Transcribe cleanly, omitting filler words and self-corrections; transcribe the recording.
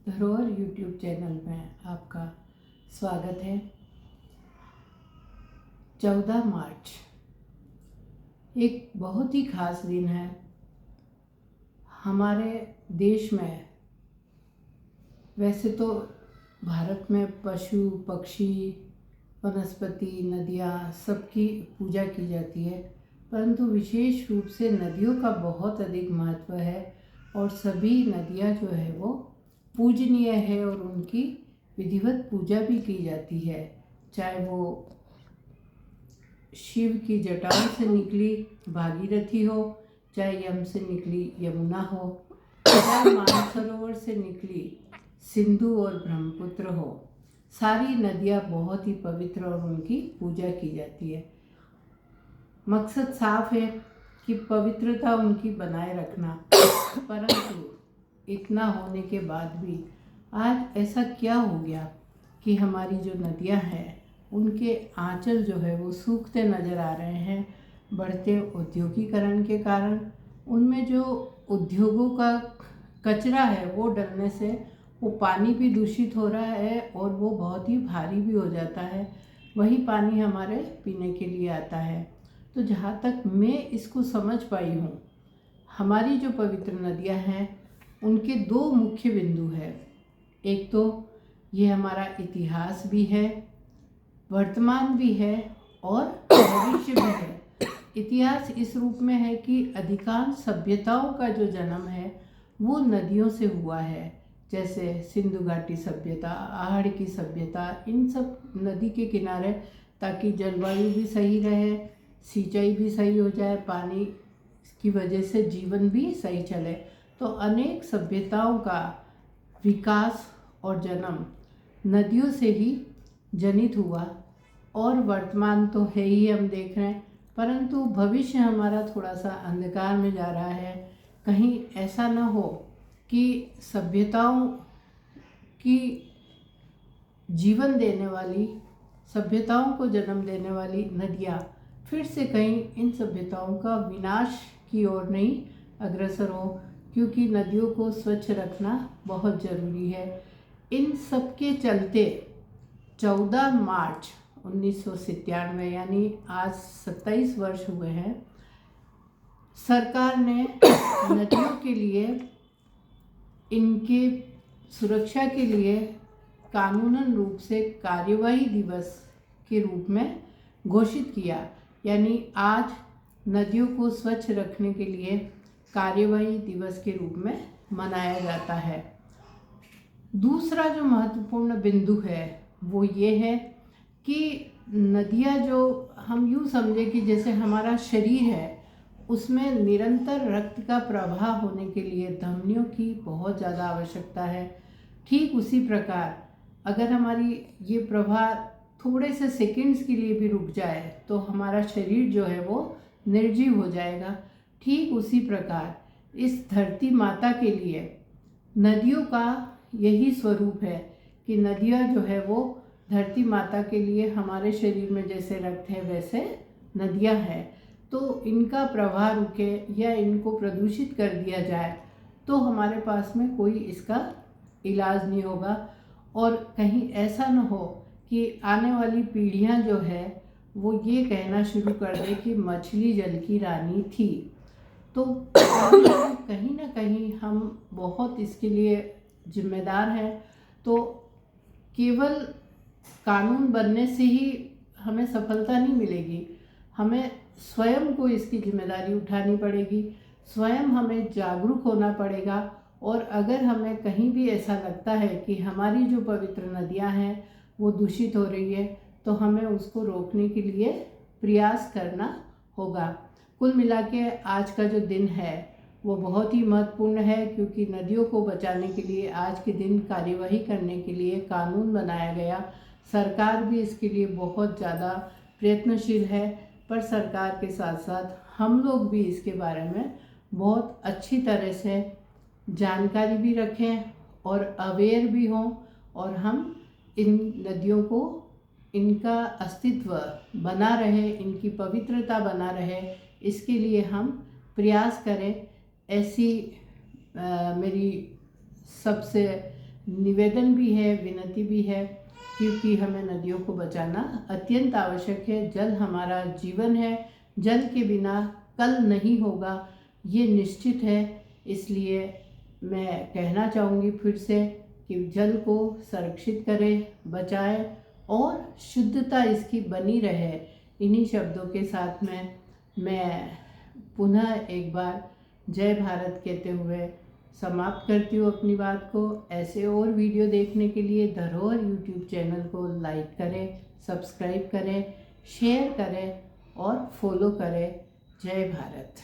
धरोहर YouTube channel में आपका स्वागत है। 14 मार्च एक बहुत ही खास दिन है हमारे देश में। वैसे तो भारत में पशु पक्षी वनस्पति नदियाँ सबकी पूजा की जाती है, परंतु विशेष रूप से नदियों का बहुत अधिक महत्व है और सभी नदियाँ जो है वो पूजनीय है और उनकी विधिवत पूजा भी की जाती है। चाहे वो शिव की जटाओं से निकली भागीरथी हो, चाहे यम से निकली यमुना हो, चाहे मानसरोवर से निकली सिंधु और ब्रह्मपुत्र हो, सारी नदियाँ बहुत ही पवित्र और उनकी पूजा की जाती है। मकसद साफ है कि पवित्रता उनकी बनाए रखना, परंतु इतना होने के बाद भी आज ऐसा क्या हो गया कि हमारी जो नदियां हैं उनके आंचल जो है वो सूखते नज़र आ रहे हैं। बढ़ते औद्योगिकरण के कारण उनमें जो उद्योगों का कचरा है वो डलने से वो पानी भी दूषित हो रहा है और वो बहुत ही भारी भी हो जाता है। वही पानी हमारे पीने के लिए आता है। तो जहाँ तक मैं इसको समझ पाई हूँ, हमारी जो पवित्र नदियाँ हैं उनके दो मुख्य बिंदु है। एक तो ये हमारा इतिहास भी है, वर्तमान भी है और भविष्य भी है। इतिहास इस रूप में है कि अधिकांश सभ्यताओं का जो जन्म है वो नदियों से हुआ है। जैसे सिंधु घाटी सभ्यता, आहड़ की सभ्यता, इन सब नदी के किनारे, ताकि जलवायु भी सही रहे, सिंचाई भी सही हो जाए, पानी की वजह से जीवन भी सही चले। तो अनेक सभ्यताओं का विकास और जन्म नदियों से ही जनित हुआ और वर्तमान तो है ही, हम देख रहे हैं, परंतु भविष्य हमारा थोड़ा सा अंधकार में जा रहा है। कहीं ऐसा न हो कि सभ्यताओं की जीवन देने वाली, सभ्यताओं को जन्म देने वाली नदियाँ फिर से कहीं इन सभ्यताओं का विनाश की ओर नहीं अग्रसर हो, क्योंकि नदियों को स्वच्छ रखना बहुत ज़रूरी है। इन सब के चलते 14 मार्च 1997 यानी आज 27 वर्ष हुए हैं, सरकार ने नदियों के लिए, इनके सुरक्षा के लिए कानूनन रूप से कार्यवाही दिवस के रूप में घोषित किया। यानी आज नदियों को स्वच्छ रखने के लिए कार्यवाही दिवस के रूप में मनाया जाता है। दूसरा जो महत्वपूर्ण बिंदु है वो ये है कि नदियाँ, जो हम यूँ समझे कि जैसे हमारा शरीर है, उसमें निरंतर रक्त का प्रवाह होने के लिए धमनियों की बहुत ज़्यादा आवश्यकता है। ठीक उसी प्रकार अगर हमारी ये प्रवाह थोड़े से सेकंड्स के लिए भी रुक जाए तो हमारा शरीर जो है वो निर्जीव हो जाएगा। ठीक उसी प्रकार इस धरती माता के लिए नदियों का यही स्वरूप है कि नदियाँ जो है वो धरती माता के लिए हमारे शरीर में जैसे रक्त है वैसे नदियाँ हैं। तो इनका प्रवाह रुके या इनको प्रदूषित कर दिया जाए तो हमारे पास में कोई इसका इलाज नहीं होगा और कहीं ऐसा न हो कि आने वाली पीढ़ियां जो है वो ये कहना शुरू कर दे कि मछली जल की रानी थी। तो कहीं ना कहीं हम बहुत इसके लिए जिम्मेदार हैं। तो केवल कानून बनने से ही हमें सफलता नहीं मिलेगी, हमें स्वयं को इसकी जिम्मेदारी उठानी पड़ेगी, स्वयं हमें जागरूक होना पड़ेगा। और अगर हमें कहीं भी ऐसा लगता है कि हमारी जो पवित्र नदियां हैं वो दूषित हो रही है तो हमें उसको रोकने के लिए प्रयास करना होगा। कुल मिला के आज का जो दिन है वो बहुत ही महत्वपूर्ण है, क्योंकि नदियों को बचाने के लिए आज के दिन कार्यवाही करने के लिए कानून बनाया गया। सरकार भी इसके लिए बहुत ज़्यादा प्रयत्नशील है, पर सरकार के साथ साथ हम लोग भी इसके बारे में बहुत अच्छी तरह से जानकारी भी रखें और अवेयर भी हों और हम इन नदियों को, इनका अस्तित्व बना रहे, इनकी पवित्रता बना रहे, इसके लिए हम प्रयास करें। ऐसी मेरी सबसे निवेदन भी है, विनती भी है, क्योंकि हमें नदियों को बचाना अत्यंत आवश्यक है। जल हमारा जीवन है, जल के बिना कल नहीं होगा, ये निश्चित है। इसलिए मैं कहना चाहूँगी फिर से कि जल को संरक्षित करें, बचाएं और शुद्धता इसकी बनी रहे। इन्हीं शब्दों के साथ में मैं पुनः एक बार जय भारत कहते हुए समाप्त करती हूँ अपनी बात को। ऐसे और वीडियो देखने के लिए धरोहर यूट्यूब चैनल को लाइक करें, सब्सक्राइब करें, शेयर करें और फॉलो करें। जय भारत।